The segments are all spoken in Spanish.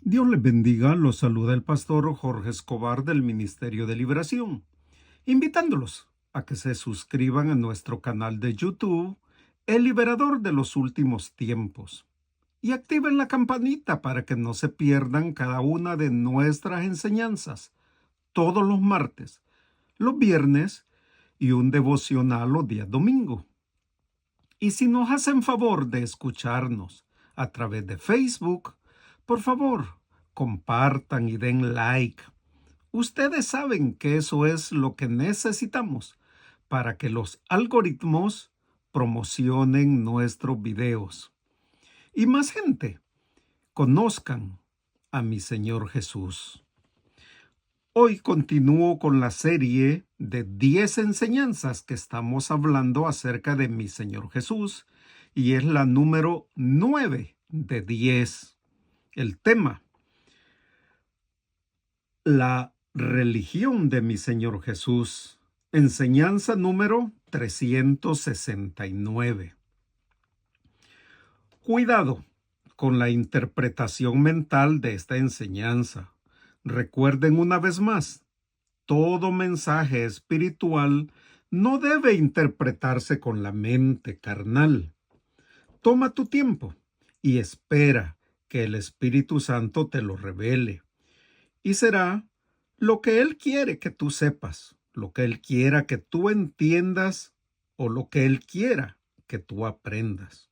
Dios les bendiga, los saluda el pastor Jorge Escobar del Ministerio de Liberación, invitándolos a que se suscriban a nuestro canal de YouTube, El Liberador de los Últimos Tiempos, y activen la campanita para que no se pierdan cada una de nuestras enseñanzas, todos los martes, los viernes y un devocional los días domingo. Y si nos hacen favor de escucharnos a través de Facebook, por favor, compartan y den like. Ustedes saben que eso es lo que necesitamos para que los algoritmos promocionen nuestros videos y más gente conozcan a mi Señor Jesús. Hoy continúo con la serie de 10 enseñanzas que estamos hablando acerca de mi Señor Jesús y es la número 9 de 10. El tema: la religión de mi Señor Jesús. Enseñanza número 369. Cuidado con la interpretación mental de esta enseñanza. Recuerden una vez más, todo mensaje espiritual no debe interpretarse con la mente carnal. Toma tu tiempo y espera que el Espíritu Santo te lo revele. Y será lo que Él quiere que tú sepas, lo que Él quiera que tú entiendas o lo que Él quiera que tú aprendas.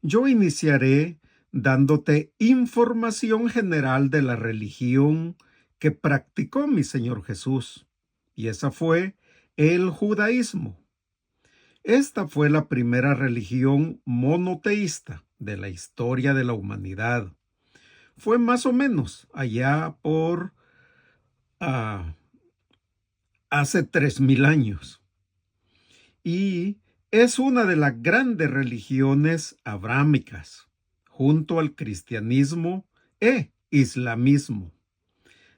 Yo iniciaré dándote información general de la religión que practicó mi Señor Jesús, y esa fue el judaísmo. Esta fue la primera religión monoteísta de la historia de la humanidad. Fue más o menos allá por hace 3000 años. Y es una de las grandes religiones abrámicas, junto al cristianismo e islamismo.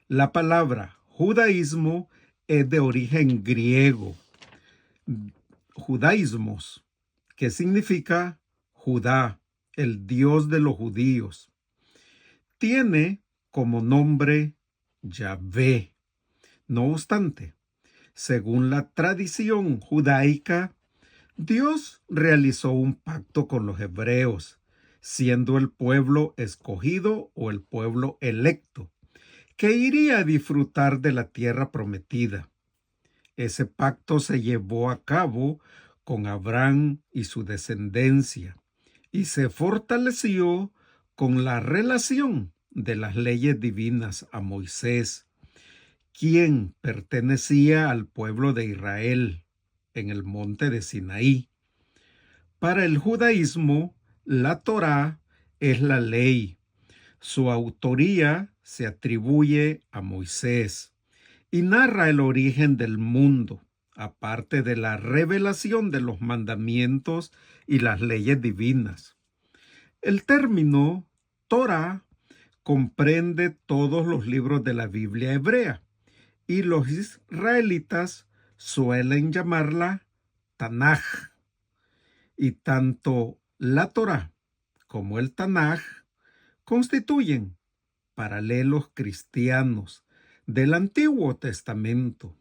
La palabra judaísmo es de origen griego, judaísmos, que significa Judá, el Dios de los judíos. Tiene como nombre Yahvé. No obstante, según la tradición judaica, Dios realizó un pacto con los hebreos, siendo el pueblo escogido o el pueblo electo, que iría a disfrutar de la tierra prometida. Ese pacto se llevó a cabo con Abraham y su descendencia, y se fortaleció con la relación de las leyes divinas a Moisés, quien pertenecía al pueblo de Israel en el monte de Sinaí. Para el judaísmo, la Torá es la ley. Su autoría se atribuye a Moisés y narra el origen del mundo, aparte de la revelación de los mandamientos y las leyes divinas. El término Torá comprende todos los libros de la Biblia hebrea, y los israelitas suelen llamarla Tanaj. Y tanto la Torá como el Tanaj constituyen paralelos cristianos del Antiguo Testamento,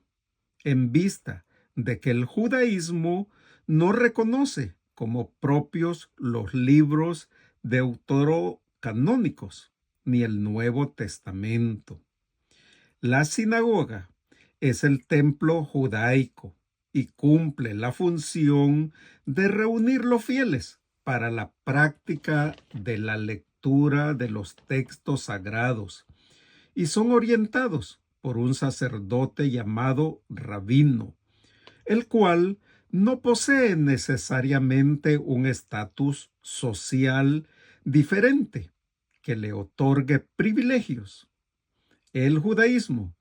en vista de que el judaísmo no reconoce como propios los libros deuterocanónicos ni el Nuevo Testamento. La sinagoga es el templo judaico y cumple la función de reunir los fieles para la práctica de la lectura de los textos sagrados y son orientados por un sacerdote llamado rabino, el cual no posee necesariamente un estatus social diferente que le otorgue privilegios. El judaísmo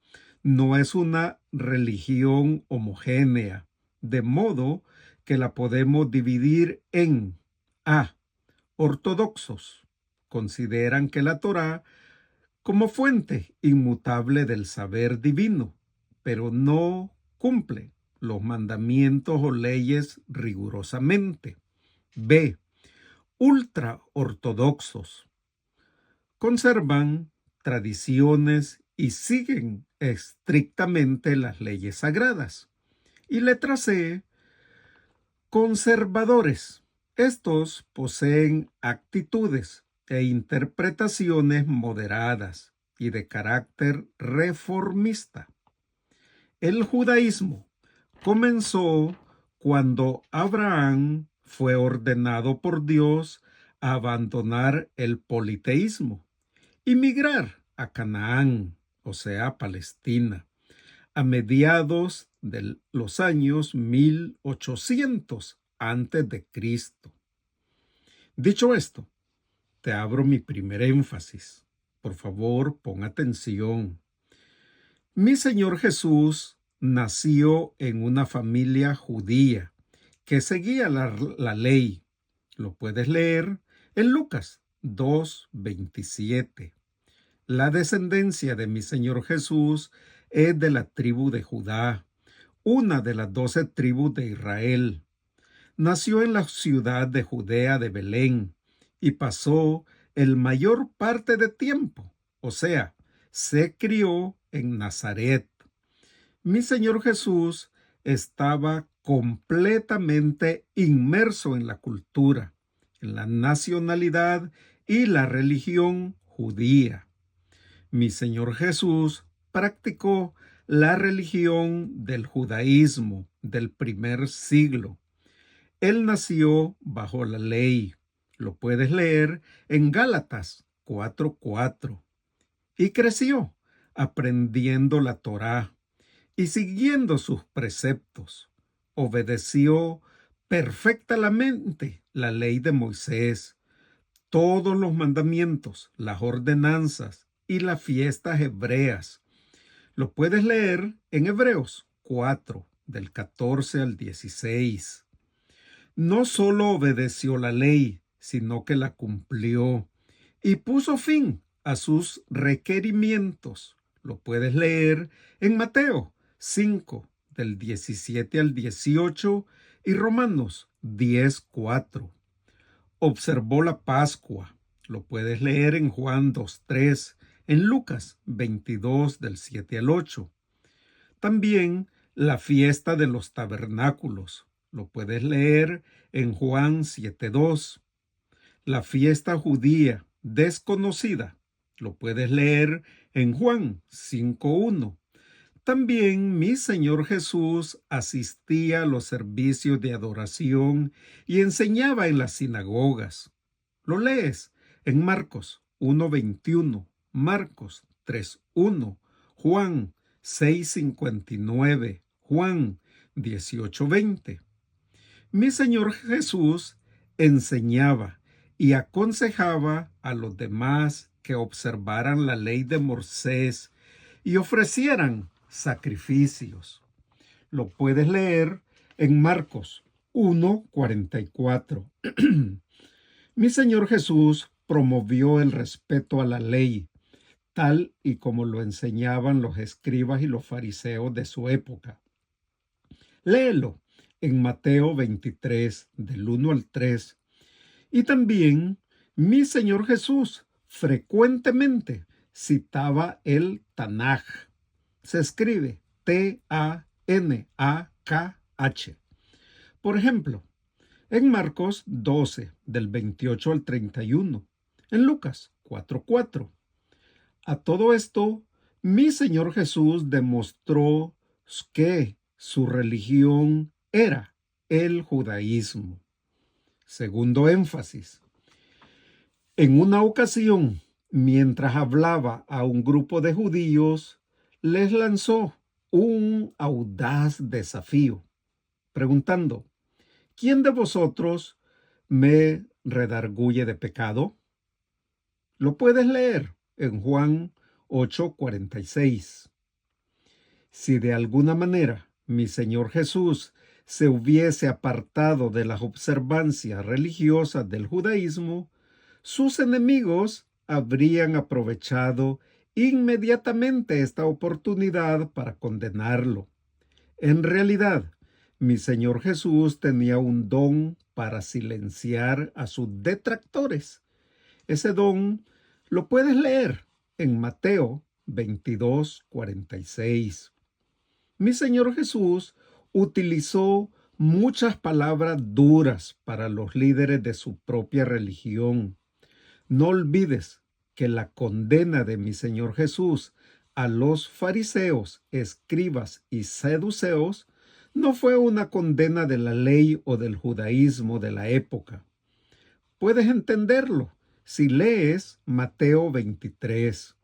no es una religión homogénea, de modo que la podemos dividir en A. Ortodoxos. Consideran que la Torá como fuente inmutable del saber divino, pero no cumple los mandamientos o leyes rigurosamente. B. Ultraortodoxos. conservan tradiciones y siguen estrictamente las leyes sagradas. Y letra C, conservadores. Estos poseen actitudes e interpretaciones moderadas y de carácter reformista. El judaísmo comenzó cuando Abraham fue ordenado por Dios a abandonar el politeísmo y migrar a Canaán, o sea, Palestina, a mediados de los años 1800 antes de Cristo. Dicho esto, te abro mi primer énfasis. Por favor, pon atención. Mi Señor Jesús nació en una familia judía que seguía la ley. Lo puedes leer en Lucas 2:27. La descendencia de mi Señor Jesús es de la tribu de Judá, una de las 12 tribus de Israel. Nació en la ciudad de Judea de Belén y pasó el mayor parte de tiempo, o sea, se crió en Nazaret. Mi Señor Jesús estaba completamente inmerso en la cultura, en la nacionalidad y la religión judía. Mi Señor Jesús practicó la religión del judaísmo del primer siglo. Él nació bajo la ley. Lo puedes leer en Gálatas 4:4. Y creció aprendiendo la Torá y siguiendo sus preceptos. Obedeció perfectamente la ley de Moisés, todos los mandamientos, las ordenanzas y las fiestas hebreas. Lo puedes leer en Hebreos 4, del 14 al 16. No solo obedeció la ley, sino que la cumplió y puso fin a sus requerimientos. Lo puedes leer en Mateo 5, del 17 al 18 y Romanos 10:4. Observó la Pascua. Lo puedes leer en Juan 2:3, en Lucas 22, del 7 al 8. También la fiesta de los tabernáculos. Lo puedes leer en Juan 7:2. La fiesta judía desconocida. Lo puedes leer en Juan 5:1. También mi Señor Jesús asistía a los servicios de adoración y enseñaba en las sinagogas. Lo lees en Marcos 1:21, Marcos 3:1, Juan 6:59, Juan 18:20. Mi Señor Jesús enseñaba y aconsejaba a los demás que observaran la ley de Moisés y ofrecieran sacrificios. Lo puedes leer en Marcos 1:44. Mi Señor Jesús promovió el respeto a la ley, tal y como lo enseñaban los escribas y los fariseos de su época. Léelo en Mateo 23, del 1 al 3. Y también mi Señor Jesús frecuentemente citaba el Tanaj. Se escribe Tanakh. Por ejemplo, en Marcos 12, del 28 al 31, en Lucas 4:4. A todo esto, mi Señor Jesús demostró que su religión era el judaísmo. Segundo énfasis. En una ocasión, mientras hablaba a un grupo de judíos, les lanzó un audaz desafío, preguntando: ¿quién de vosotros me redarguye de pecado? Lo puedes leer en Juan 8:46. Si de alguna manera mi Señor Jesús se hubiese apartado de las observancias religiosas del judaísmo, sus enemigos habrían aprovechado inmediatamente esta oportunidad para condenarlo. En realidad, mi Señor Jesús tenía un don para silenciar a sus detractores. Ese don Lo puedes leer en Mateo 22:46. Mi Señor Jesús utilizó muchas palabras duras para los líderes de su propia religión. No olvides que la condena de mi Señor Jesús a los fariseos, escribas y saduceos no fue una condena de la ley o del judaísmo de la época. Puedes entenderlo si lees Mateo 23.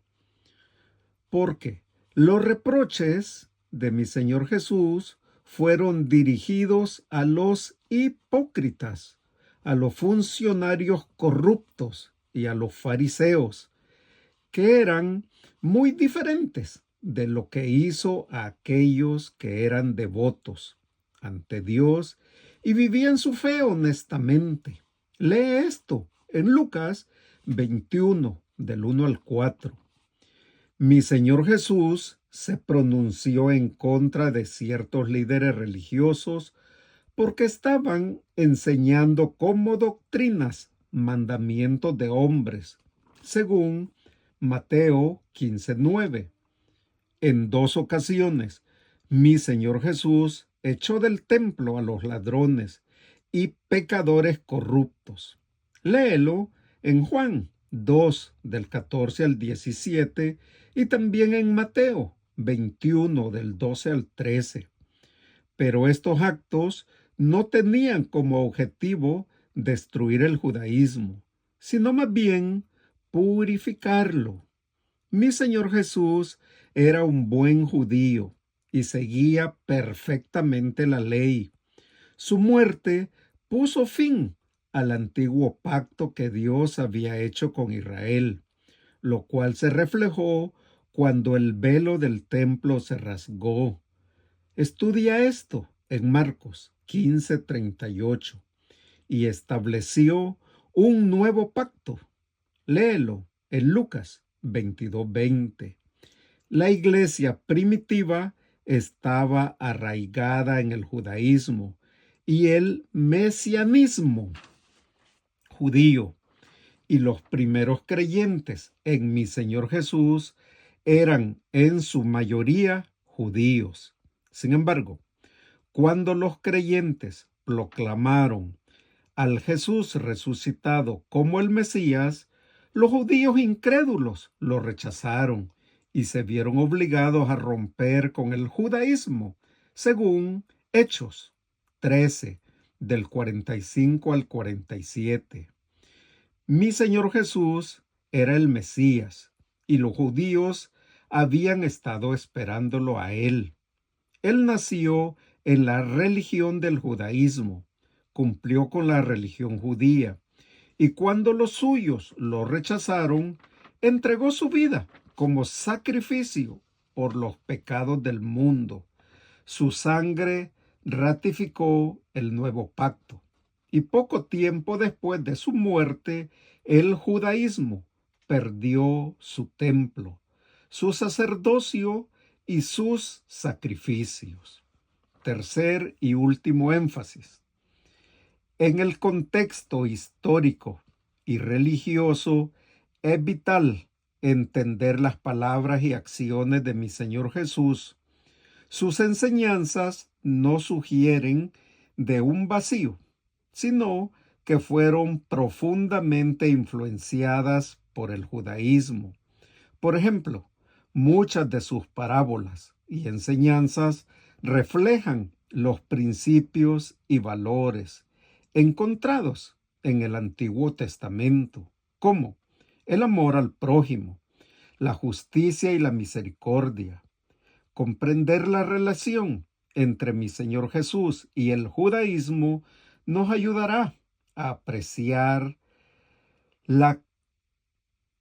Porque los reproches de mi Señor Jesús fueron dirigidos a los hipócritas, a los funcionarios corruptos y a los fariseos, que eran muy diferentes de lo que hizo a aquellos que eran devotos ante Dios y vivían su fe honestamente. Lee esto en Lucas 21, del 1 al 4. Mi Señor Jesús se pronunció en contra de ciertos líderes religiosos porque estaban enseñando como doctrinas mandamientos de hombres, según Mateo 15:9. En 2 ocasiones, mi Señor Jesús echó del templo a los ladrones y pecadores corruptos. Léelo en Juan 2, del 14 al 17, y también en Mateo 21, del 12 al 13. Pero estos actos no tenían como objetivo destruir el judaísmo, sino más bien purificarlo. Mi Señor Jesús era un buen judío y seguía perfectamente la ley. Su muerte puso fin al antiguo pacto que Dios había hecho con Israel, lo cual se reflejó cuando el velo del templo se rasgó. Estudia esto en Marcos 15:38 y estableció un nuevo pacto. Léelo en Lucas 22:20. La iglesia primitiva estaba arraigada en el judaísmo y el mesianismo judío, y los primeros creyentes en mi Señor Jesús eran en su mayoría judíos. Sin embargo, cuando los creyentes proclamaron al Jesús resucitado como el Mesías, los judíos incrédulos lo rechazaron y se vieron obligados a romper con el judaísmo, según Hechos 13, del 45 al 47. Mi Señor Jesús era el Mesías y los judíos habían estado esperándolo a él. Él nació en la religión del judaísmo, cumplió con la religión judía, y cuando los suyos lo rechazaron, entregó su vida como sacrificio por los pecados del mundo. Su sangre ratificó el nuevo pacto, y poco tiempo después de su muerte, el judaísmo perdió su templo, su sacerdocio y sus sacrificios. Tercer y último énfasis. En el contexto histórico y religioso es vital entender las palabras y acciones de mi Señor Jesús. Sus enseñanzas no sugieren de un vacío, sino que fueron profundamente influenciadas por el judaísmo. Por ejemplo, muchas de sus parábolas y enseñanzas reflejan los principios y valores encontrados en el Antiguo Testamento, como el amor al prójimo, la justicia y la misericordia. Comprender la relación entre mi Señor Jesús y el judaísmo nos ayudará a apreciar la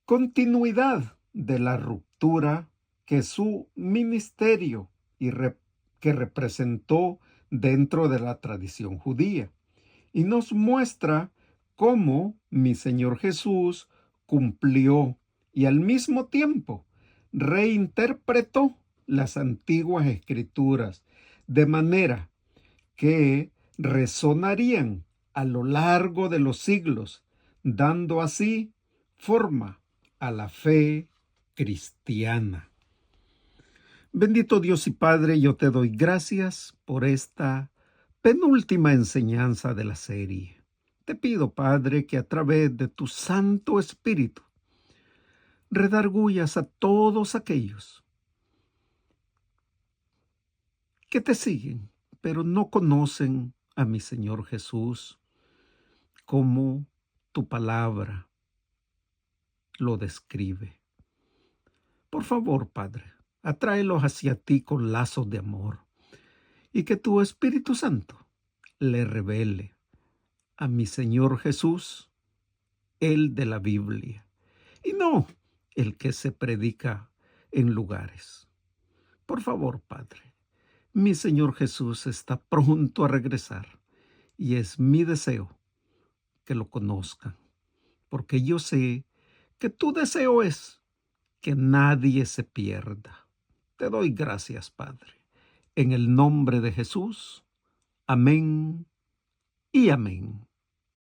continuidad de la ruptura que su ministerio que representó dentro de la tradición judía, y nos muestra cómo mi Señor Jesús cumplió y al mismo tiempo reinterpretó las antiguas escrituras de manera que resonarían a lo largo de los siglos, dando así forma a la fe cristiana. Bendito Dios y Padre, yo te doy gracias por esta penúltima enseñanza de la serie. Te pido, Padre, que a través de tu Santo Espíritu redargullas a todos aquellos que te siguen, pero no conocen a mi Señor Jesús como tu palabra lo describe. Por favor, Padre, atráelos hacia ti con lazos de amor y que tu Espíritu Santo le revele a mi Señor Jesús, el de la Biblia, y no el que se predica en lugares. Por favor, Padre, mi Señor Jesús está pronto a regresar y es mi deseo que lo conozcan, porque yo sé que tu deseo es que nadie se pierda. Te doy gracias, Padre. En el nombre de Jesús. Amén y amén.